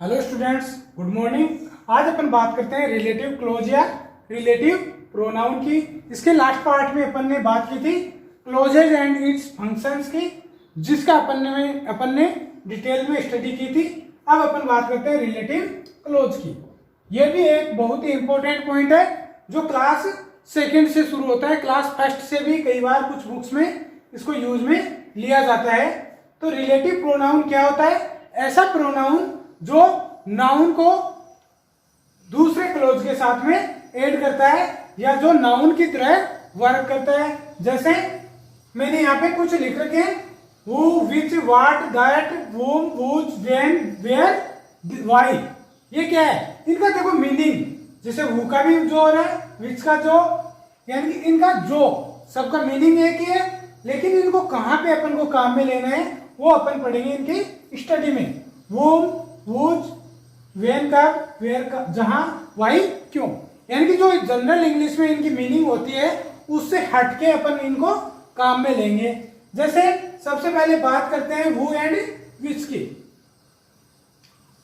Hello students, good morning. आज अपन बात करते हैं रिलेटिव क्लोज या रिलेटिव प्रोनाउन की। इसके लास्ट पार्ट में अपन ने बात की थी क्लोजेज एंड इट्स फंक्शंस की, जिसका अपन ने डिटेल में स्टडी की थी। अब अपन बात करते हैं रिलेटिव क्लोज की। यह भी एक बहुत ही इंपॉर्टेंट पॉइंट है जो क्लास सेकेंड से शुरू होता है। क्लास फर्स्ट से भी कई बार कुछ बुक्स में इसको यूज में लिया जाता है। तो रिलेटिव प्रोनाउन क्या होता है? ऐसा प्रोनाउन जो नाउन को दूसरे क्लोज के साथ में ऐड करता है या जो नाउन की तरह वर्क करता है। जैसे मैंने यहाँ पे कुछ लिख रखे हैं, who, which, what, that, whom, whose, when, where, why। ये क्या है? इनका देखो मीनिंग, जैसे हु का भी जो हो रहा है, विच का जो, यानी कि इनका जो सबका मीनिंग एक ही है, लेकिन इनको कहाँ पे अपन को काम में लेना है वो अपन पढ़ेंगे इनकी स्टडी में। whom, whose, when का, where का, जहां, why, क्यों, यानी कि जो जनरल इंग्लिश में इनकी मीनिंग होती है उससे हटके अपन इनको काम में लेंगे। जैसे सबसे पहले बात करते हैं who एंड which की।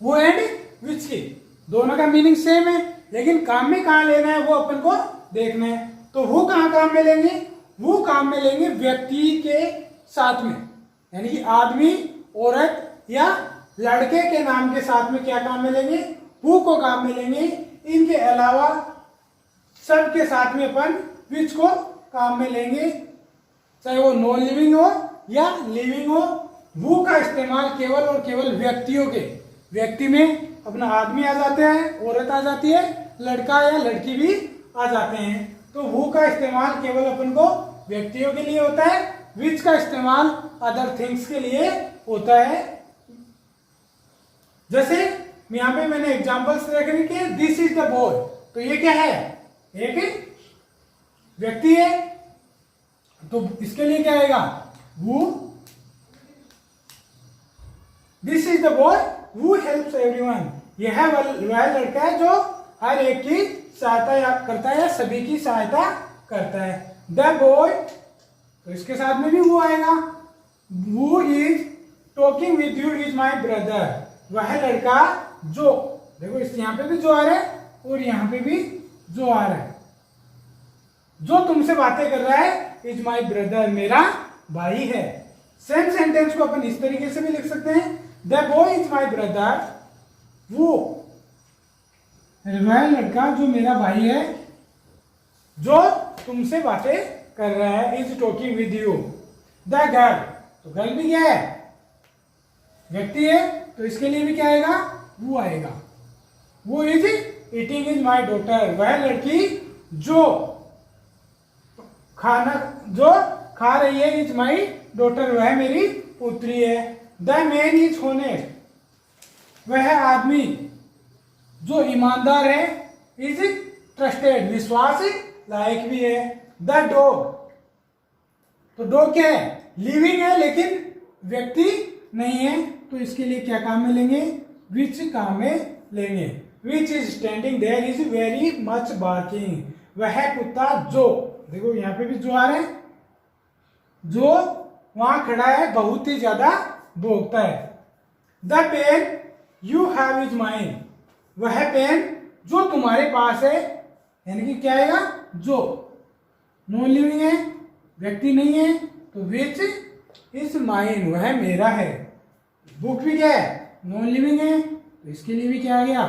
who एंड which की दोनों का मीनिंग सेम है, लेकिन काम में कहाँ लेना है वो अपन को देखना है। तो who कहाँ काम में लेंगे? who काम में लेंगे व्यक्ति के साथ में, यानी कि आदमी, औरत या लड़के के नाम के साथ में क्या काम में लेंगे? हु को काम में लेंगे। इनके अलावा सब के साथ में अपन विच को काम में लेंगे, चाहे वो नॉन लिविंग हो या लिविंग हो। हु का इस्तेमाल केवल और केवल व्यक्तियों के, व्यक्ति में अपना आदमी आ जाता है, औरत आ जाती है, लड़का या लड़की भी आ जाते हैं। तो हु का इस्तेमाल केवल अपन को व्यक्तियों के लिए होता है, विच का इस्तेमाल अदर थिंग्स के लिए होता है। जैसे यहाँ पे मैंने एग्जांपल्स रख रखे, दिस इज द बॉय, तो ये क्या है? एक व्यक्ति है, तो इसके लिए क्या आएगा? Who. This is the boy who helps everyone, यह वह लड़का है जो हर एक की सहायता करता है या सभी की सहायता करता है। द बॉय, तो इसके साथ में भी वो आएगा। Who is talking with you is my brother, वह लड़का जो, देखो इस यहाँ पे भी जो आ रहा है और यहाँ पे भी जो आ रहा है, जो तुमसे बातें कर रहा है इज माई ब्रदर, मेरा भाई है। सेम सेंटेंस को अपन इस तरीके से भी लिख सकते हैं, the boy is my brother, वो वह लड़का जो मेरा भाई है जो तुमसे बातें कर रहा है, is talking with you. The girl, तो गर्ल भी क्या है? व्यक्ति है, तो इसके लिए भी क्या आएगा? वो आएगा। वो is eating is my daughter, वह लड़की जो खाना जो खा रही है, इज माई डॉटर, वह मेरी पुत्री है। द मैन इज होनेस्ट, वह आदमी जो ईमानदार है, इज ट्रस्टेड, विश्वास लायक भी है। द डॉग, तो डॉग क्या है? लिविंग है लेकिन व्यक्ति नहीं है, तो इसके लिए क्या काम में लेंगे? विच काम में लेंगे। Which is standing there is very much barking, वह कुत्ता जो, देखो यहाँ पे भी जो आ रहा है, जो वहां खड़ा है बहुत ही ज्यादा भौंकता है। The pen you have is mine, वह पेन जो तुम्हारे पास है, यानी कि क्या आएगा? जो नॉन लिविंग है, व्यक्ति नहीं है, तो विच इज माइन, वह मेरा है। बुक भी क्या है? नॉन लिविंग है, तो इसके लिए भी क्या आ गया?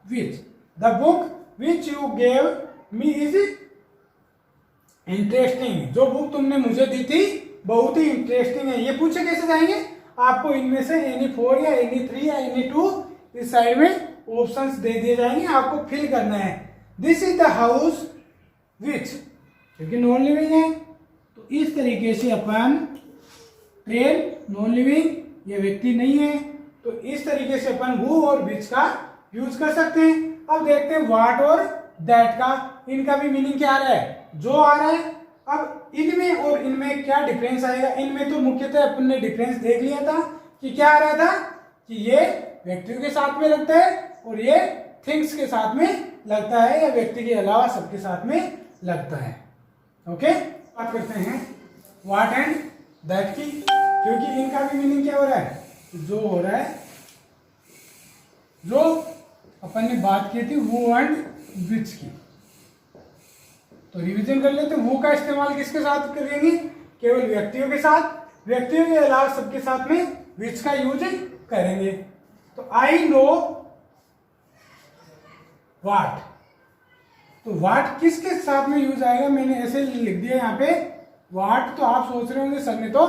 Which. The book which you gave me is interesting, जो बुक तुमने मुझे दी थी बहुत ही इंटरेस्टिंग है। ये पूछे कैसे जाएंगे? आपको इनमें से एनी 4 या एनी 3 या एनी 2 इस साइड में ऑप्शंस दे दिए जाएंगे, आपको फिल करना है। This is the house which, क्योंकि नॉन लिविंग है, तो इस तरीके से अपन ट्रेन नॉन लिविंग, ये व्यक्ति नहीं है, तो इस तरीके से अपन हु और विच का यूज कर सकते हैं। अब देखते हैं व्हाट और दैट का, इनका भी मीनिंग क्या आ रहा है? जो आ रहा है। अब इनमें और इनमें क्या डिफरेंस आएगा? इनमें तो मुख्यतः अपन ने डिफरेंस देख लिया था कि क्या आ रहा था कि ये व्यक्तियों के साथ में लगता है और ये थिंग्स के साथ में लगता है, या व्यक्ति के अलावा सबके साथ में लगता है। ओके, बात करते हैं व्हाट एंड दैट की, क्योंकि इनका भी मीनिंग क्या हो रहा है? जो हो रहा है जो अपन ने बात की थी वो एंड विच की। तो रिवीजन कर लेते हैं। वो का इस्तेमाल किसके साथ करेंगे? केवल व्यक्तियों के साथ। व्यक्तियों के अलावा सबके साथ में विच का यूज करेंगे। तो आई नो वाट, तो वाट किसके साथ में यूज आएगा? मैंने ऐसे लिख दिया यहाँ पे वाट। तो आप सोच रहे होंगे सर ने तो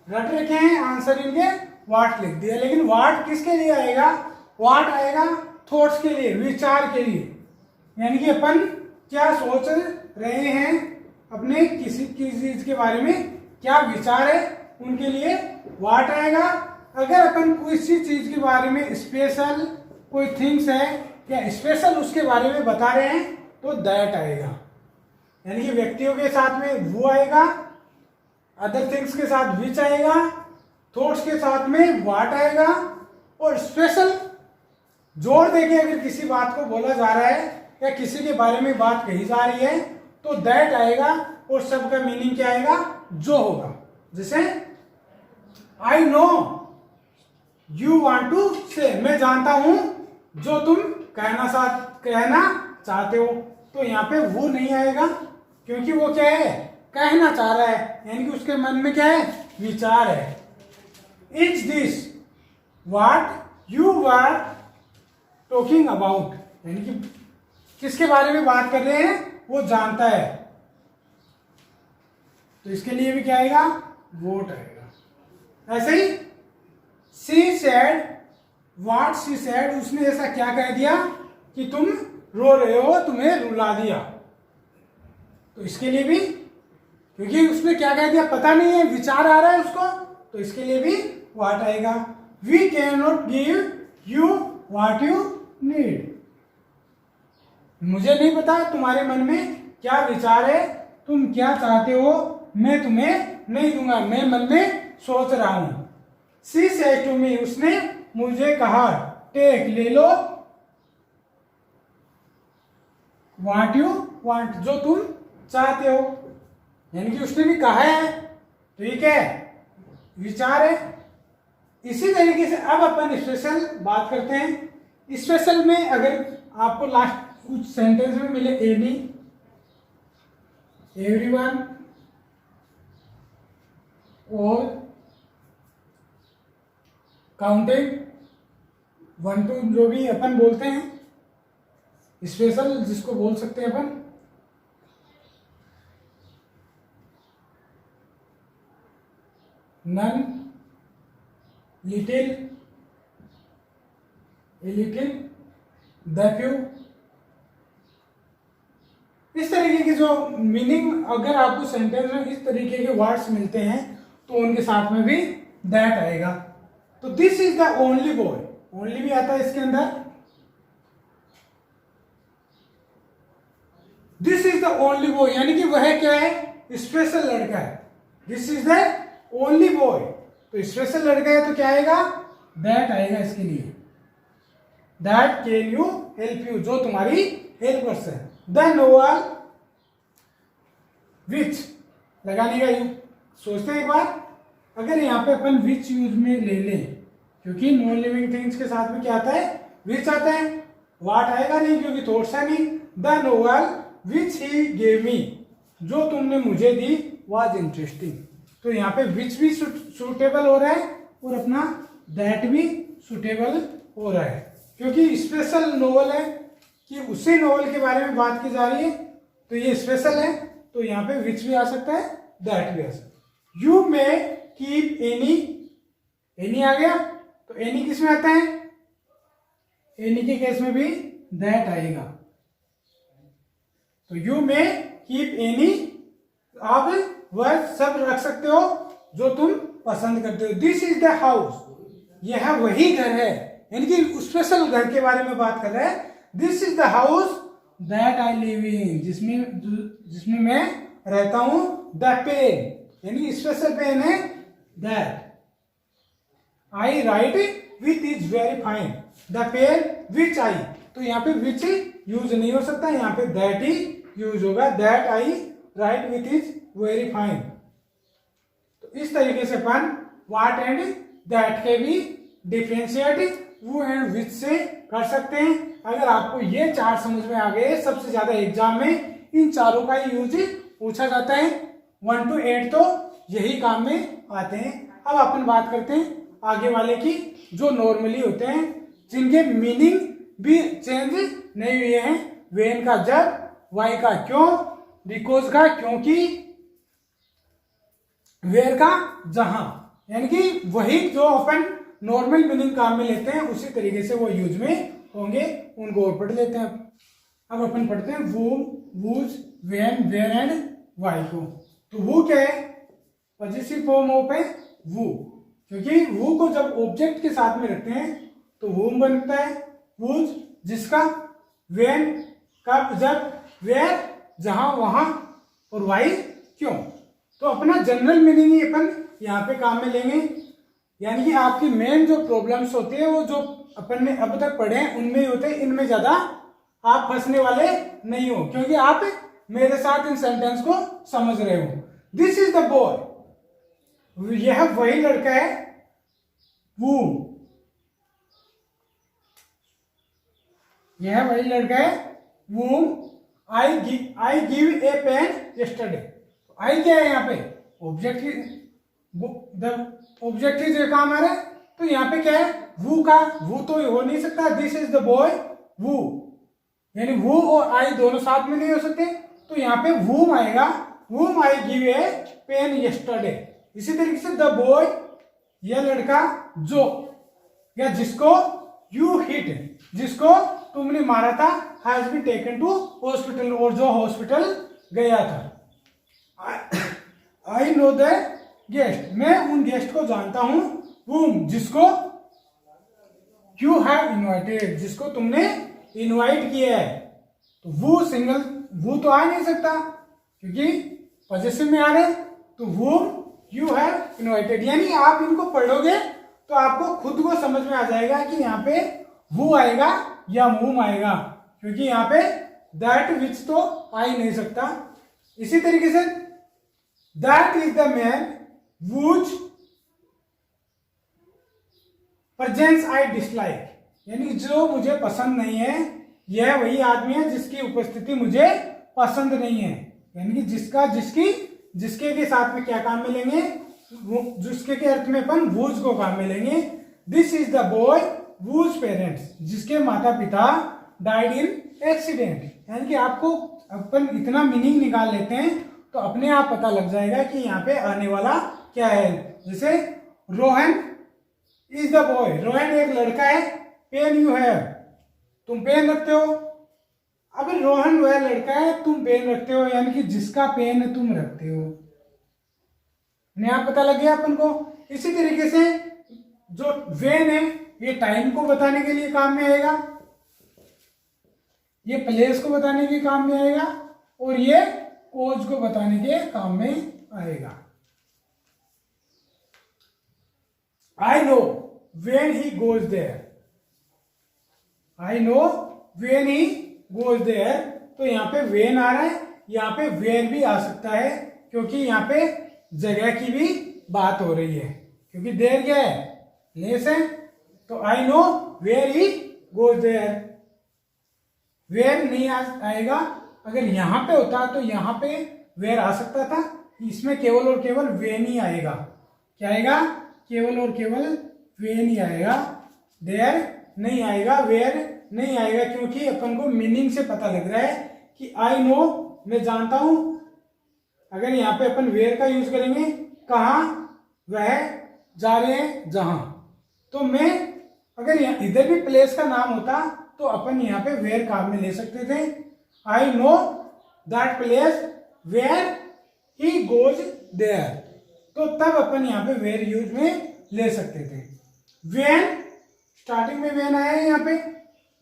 रट रखे हैं आंसर, इनके वाट लिख दिया, लेकिन वाट किसके लिए आएगा? वाट आएगा थॉट्स के लिए, विचार के लिए। यानी कि अपन क्या सोच रहे हैं, अपने किसी चीज के बारे में क्या विचार है, उनके लिए वाट आएगा। अगर अपन किसी चीज के बारे में स्पेशल कोई थिंग्स है या स्पेशल उसके बारे में बता रहे हैं तो दैट आएगा। यानी कि व्यक्तियों के साथ में वो आएगा, अदर थिंग्स के साथ विच आएगा, थॉट्स के साथ में वाट आएगा, और स्पेशल जोर देके अगर किसी बात को बोला जा रहा है या किसी के बारे में बात कही जा रही है तो दैट आएगा। और सबका मीनिंग क्या आएगा? जो होगा। जैसे I know you want to say, मैं जानता हूं जो तुम कहना चाहते हो। तो यहाँ पे वो नहीं आएगा, क्योंकि वो क्या है? कहना चाह रहा है, यानी कि उसके मन में क्या है? विचार है। Is this what you were talking about, यानी कि किसके बारे में बात कर रहे हैं वो जानता है। तो इसके लिए भी क्या आएगा? वोट आएगा। ऐसे ही she said what she said, उसने ऐसा क्या कह दिया कि तुम रो रहे हो, तुम्हें रुला दिया। तो इसके लिए भी, क्योंकि उसने क्या कह दिया पता नहीं है, विचार आ रहा है उसको, तो इसके लिए भी व्हाट आएगा। We can not give you what you need, मुझे नहीं पता तुम्हारे मन में क्या विचार है, तुम क्या चाहते हो, मैं तुम्हें नहीं दूंगा, मैं मन में सोच रहा हूं। शी सेड टू मी, उसने मुझे कहा, टेक ले लो, व्हाट यू वांट, जो तुम चाहते हो। यानी कि उसने भी कहा है, ठीक है, विचार है। इसी तरीके से अब अपन स्पेशल बात करते हैं। स्पेशल में अगर आपको लास्ट कुछ सेंटेंस में मिले एनी, एवरीवन और काउंटिंग, 1 2 जो भी अपन बोलते हैं स्पेशल, जिसको बोल सकते हैं अपन, none, little, a little, the few, इस तरीके के जो मीनिंग अगर आपको सेंटेंस में इस तरीके के वर्ड्स मिलते हैं तो उनके साथ में भी दैट आएगा। तो this is the only boy, only भी आता है इसके अंदर। This is the only boy, यानी कि वह क्या है? स्पेशल लड़का है। This is the only boy, तो स्पेशल लड़का है तो क्या आएगा? दैट आएगा इसके लिए। That can you help you, जो तुम्हारी हेल्प कर सकते। द नोवेल विच लगाने का यूज सोचते हैं एक बार, अगर यहाँ पे अपन विच यूज में ले लें, क्योंकि नॉन लिविंग थिंग्स के साथ में क्या आता है? विच आता है, वाट आएगा नहीं क्योंकि थॉट्स है नहीं। The novel which he gave me, जो तुमने मुझे दी, वाज इंटरेस्टिंग। तो यहाँ पे विच भी सुटेबल हो रहा है और अपना दैट भी सुटेबल हो रहा है, क्योंकि स्पेशल नोवेल है कि उसी नोवेल के बारे में बात की जा रही है, तो ये स्पेशल है, तो यहाँ पे विच भी आ सकता है, दैट भी आ सकता है। You may keep any, any आ गया, तो एनी किस में आता है? एनी के केस में भी दैट आएगा। तो यू मे कीप एनी, आप वह सब रख सकते हो जो तुम पसंद करते हो। दिस इज द हाउस, यह वही घर है, यानी कि स्पेशल घर के बारे में बात कर रहा है। This is the house that I live in, जिसमें मैं रहता हूं। द पेन, यानी स्पेशल पेन है that. I write with is very fine, the pen which I, तो यहाँ पे विच यूज नहीं हो सकता, यहाँ पे दैट ही यूज होगा। That I write with is very fine. तो इस तरीके से अपन व्हाट एंड दैट के भी डिफ्रेंशिएट वो एंड विच से कर सकते हैं। अगर आपको ये चार समझ में आ गए, सबसे ज्यादा एग्जाम में इन चारों का ही यूज पूछा जाता है। 1 to 8 तो यही काम में आते हैं। अब अपन बात करते हैं आगे वाले की, जो नॉर्मली होते हैं, जिनके मीनिंग भी चेंज नहीं हुए हैं। व्हेन का जब, वाई का क्यों, बिकॉज का क्योंकि, वेयर का जहां, यानी कि वही जो अपन नॉर्मल मीनिंग काम में लेते हैं उसी तरीके से वो यूज में होंगे। उनको और पढ़ लेते हैं। अब अपन पढ़ते हैं whom, whose, when, where and why को। तो वो क्या है? पॉजेसिव फॉर्म ऑफ है वू, क्योंकि वू को जब ऑब्जेक्ट के साथ में रखते हैं तो वूम बनता है। वूज जिसका, वेन कब जब, वेयर जहां वहां, और वाई क्यों। तो अपना जनरल मीनिंग ही अपन यहाँ पे काम में लेंगे। यानी कि आपकी मेन जो प्रॉब्लम्स होते हैं वो जो अपन ने अब तक पढ़े हैं उनमें ही होते हैं। इनमें ज्यादा आप फंसने वाले नहीं हो, क्योंकि आप मेरे साथ इन सेंटेंस को समझ रहे हो। दिस इज द बॉय, यह वही लड़का है। वो, यह वही लड़का है। वो I give a pen yesterday. I क्या है यहाँ पे? ऑब्जेक्ट ही, ऑब्जेक्ट ही जो काम आ रहा है। तो यहाँ पे क्या है? वो का, वो तो हो नहीं सकता। दिस इज द बॉय वो, यानी वो और आई दोनों साथ में नहीं हो सकते। तो यहाँ पे वूम आएगा, whom I give a pen yesterday. इसी तरीके से द बॉय, यह लड़का जो, या जिसको यू हिट, जिसको तुमने मारा था, has been taken to hospital, और जो हॉस्पिटल गया था। आई नो द गेस्ट, मैं उन गेस्ट को जानता हूं। whom जिसको, यू हैव इनवाइटेड जिसको तुमने इनवाइट किया है। तो वो सिंगल, वो तो आ नहीं सकता क्योंकि पॉजेसिव में आ रहे। तो वो यू हैव इनवाइटेड, यानी आप इनको पढ़ोगे तो आपको खुद को समझ में आ जाएगा कि यहाँ पे वो आएगा या whom आएगा, क्योंकि यहाँ पे दैट विच तो आ ही नहीं सकता। इसी तरीके say that is the man whose presence I dislike, यानी जो मुझे पसंद नहीं है, यह वही आदमी है जिसकी उपस्थिति मुझे पसंद नहीं है। यानी कि जिसका, जिसकी, जिसके के साथ में क्या काम में लेंगे? जिसके के अर्थ में अपन whose को काम में लेंगे। This is the boy whose parents, जिसके माता पिता डाइड इन एक्सीडेंट। यानी कि आपको अपन इतना मीनिंग निकाल लेते हैं तो अपने आप पता लग जाएगा कि यहाँ पे आने वाला क्या है। जैसे Rohan is the boy, Rohan एक लड़का है। पेन यू हैव, तुम पेन रखते हो। अब रोहन वह लड़का है, तुम पेन रखते हो, यानी कि जिसका पेन तुम रखते हो। नया पता लग गया अपन को। इसी तरीके से जो वेन है, ये टाइम को बताने के लिए काम में आएगा, ये प्लेस को बताने के काम में आएगा, और ये कोज को बताने के काम में आएगा। I know when he goes there, I know when he goes there। तो यहाँ पे when आ रहा है, यहाँ पे where भी आ सकता है, क्योंकि यहाँ पे जगह की भी बात हो रही है, क्योंकि there क्या है? प्लेस है। तो I know where he goes there, where नहीं आएगा। अगर यहाँ पे होता तो यहाँ पे where आ सकता था, इसमें केवल और केवल when ही आएगा। क्या आएगा? केवल और केवल when ही आएगा, देयर नहीं आएगा, वेयर नहीं आएगा, क्योंकि अपन को मीनिंग से पता लग रहा है कि आई नो, मैं जानता हूं। अगर यहाँ पे अपन वेयर का यूज करेंगे, कहाँ, वह जा रहे हैं जहां। तो मैं, अगर इधर भी प्लेस का नाम होता तो अपन यहाँ पे वेयर काम में ले सकते थे। I know that place where he goes there, तो तब अपन यहाँ पे वेयर यूज में ले सकते थे। वेन, स्टार्टिंग में वेन आया है यहाँ पे।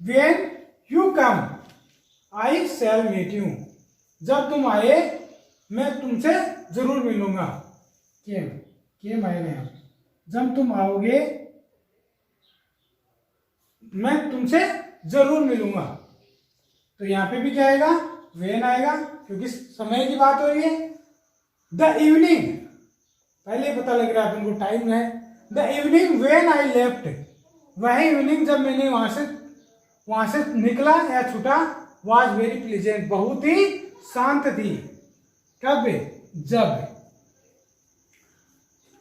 When you come I shall meet you, जब तुम आए मैं तुमसे जरूर मिलूंगा। केम आएगा यहाँ पे, जब तुम आओगे मैं तुमसे जरूर मिलूंगा। तो यहाँ पे भी क्या आएगा? वेन आएगा, क्योंकि समय की बात हो रही है। द इवनिंग, पहले पता लग रहा है अपन को टाइम है। The evening when I left, वह इवनिंग जब मैंने वहां से निकला या छूटा, वॉज वेरी प्लीजेंट, बहुत ही शांत थी। कब? जब।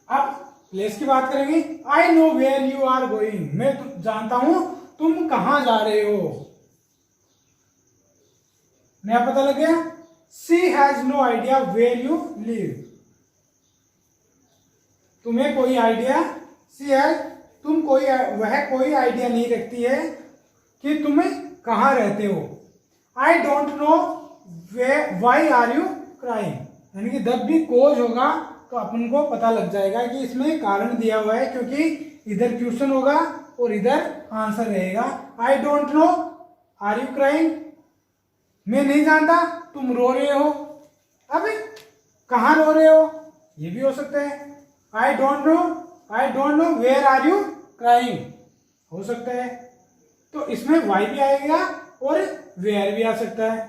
अब प्लेस की बात करेंगे। I know where you are going, मैं जानता हूं तुम कहां जा रहे हो। नया पता लग गया। She has no idea where you live, तुम्हें कोई आइडिया, शी हैज, वह कोई आइडिया नहीं रखती है कि तुम कहां रहते हो। I don't know why are you crying, यानी कि जब भी कोज होगा तो अपन को पता लग जाएगा कि इसमें कारण दिया हुआ है, क्योंकि इधर क्वेश्चन होगा और इधर आंसर रहेगा। I don't know are you crying, मैं नहीं जानता तुम रो रहे हो। अब कहाँ रो रहे हो, ये भी हो सकता है। I don't know where are you crying हो सकता है। तो इसमें वाई भी आएगा और वेयर भी आ सकता है।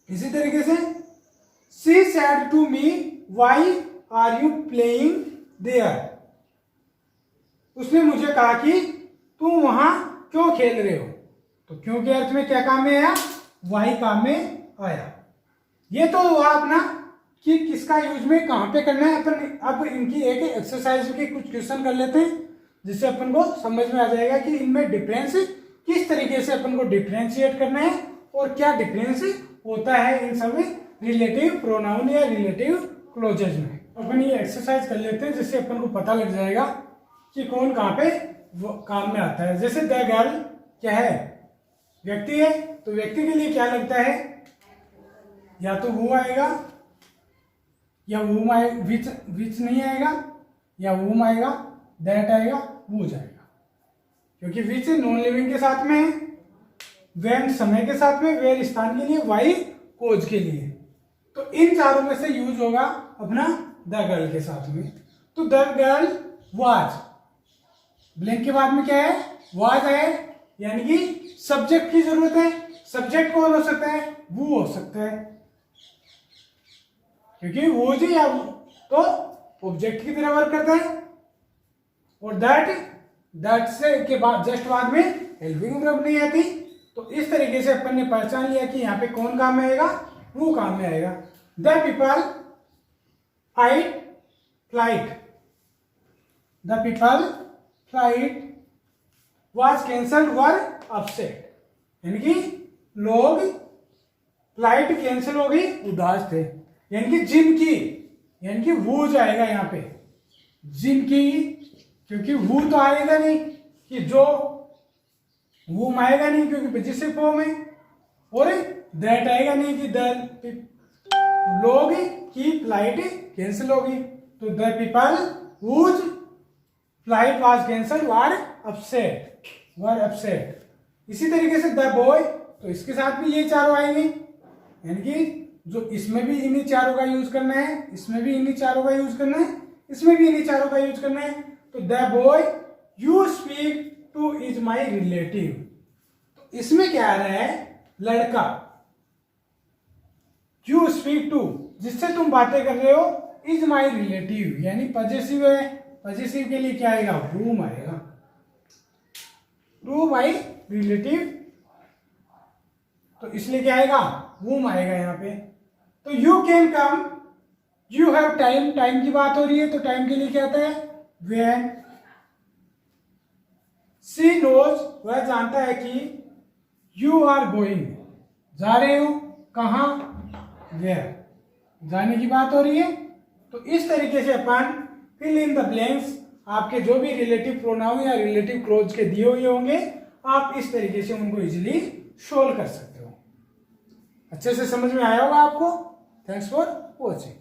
इसी तरीके से she said to me why are you playing there, उसने मुझे कहा कि तुम वहां क्यों खेल रहे हो। तो क्यों के अर्थ में क्या काम में आया, वाई काम में आया। ये तो हुआ अपना कि किसका यूज में कहां पे करना है। अपन अब इनकी एक एक्सरसाइज के कुछ क्वेश्चन कर लेते हैं, जिससे अपन को समझ में आ जाएगा कि इनमें डिफरेंस किस तरीके से अपन को डिफरेंशिएट करना है और क्या डिफरेंस होता है इन सब रिलेटिव प्रोनाउन या रिलेटिव क्लोजेज में। अपन ये एक्सरसाइज कर लेते हैं, जिससे अपन को पता लग जाएगा कि कौन कहाँ पे वो काम में आता है। जैसे द गर्ल क्या है, व्यक्ति है, तो व्यक्ति के लिए क्या लगता है, या तो वो आएगा या वूम आएगा, विच नहीं आएगा, या वूम आएगा, दैट आएगा, वो जाएगा, क्योंकि विच नॉन लिविंग के साथ में है, वेन समय के साथ में, वेर स्थान के लिए, वाई कोज के लिए। तो इन चारों में से यूज होगा अपना द गर्ल के साथ में। तो द गर्ल वाज, ब्लैंक के बाद में क्या है, वाज है, यानी कि सब्जेक्ट की जरूरत है। सब्जेक्ट कौन हो सकता है, वो हो सकता है, क्योंकि वो जी या तो ऑब्जेक्ट की तरह वर्क करता है। और दैट से के बाद जस्ट बाद में हेल्पिंग वर्ब नहीं आती। तो इस तरीके से अपन ने पहचान लिया कि यहाँ पे कौन काम में आएगा, वो काम में आएगा। The people flight, the people flight was cancelled were upset, यानी कि लोग फ्लाइट कैंसिल हो गई, उदास थे। यानी कि जिनकी, यानी कि वो जाएगा यहाँ पे, जिनकी, क्योंकि वो तो आएगा नहीं, कि जो वो आएगा नहीं क्योंकि पॉजिटिव फॉर्म है, और दैट आएगा नहीं कि द लोग की फ्लाइट कैंसिल हो गई। तो the people whose flight was cancel were upset. इसी तरीके से द बॉय, तो इसके साथ भी ये चारों आएंगे, यानी कि जो इसमें भी इन्हीं चारों का यूज करना है, इसमें भी इन्हीं चारों का यूज करना है, इसमें भी इन्हीं चारों का यूज करना है। तो the boy you speak two is my relative, तो इसमें क्या आ रहा है, लड़का, यू स्पीक टू, जिससे तुम बातें कर रहे हो, इज माई रिलेटिव, यानी पॉजिटिव है, पॉजिटिव के लिए क्या आएगा, whom आएगा, टू माई रिलेटिव, तो इसलिए क्या आएगा, whom आएगा यहाँ पे। तो you can come, you have time, time की बात हो रही है, तो टाइम के लिए क्या आता है, when। शी नोज, वह जानता है कि यू आर गोइंग, जा रहे हो, कहाँ, वेयर, जाने की बात हो रही है। तो इस तरीके से अपन फिल इन द ब्लैंक्स, आपके जो भी रिलेटिव प्रोनाउन या रिलेटिव क्लोज के दिए हुए होंगे, आप इस तरीके से उनको इजीली सोल्व कर सकते हो। अच्छे से समझ में आया होगा आपको। Thanks for watching.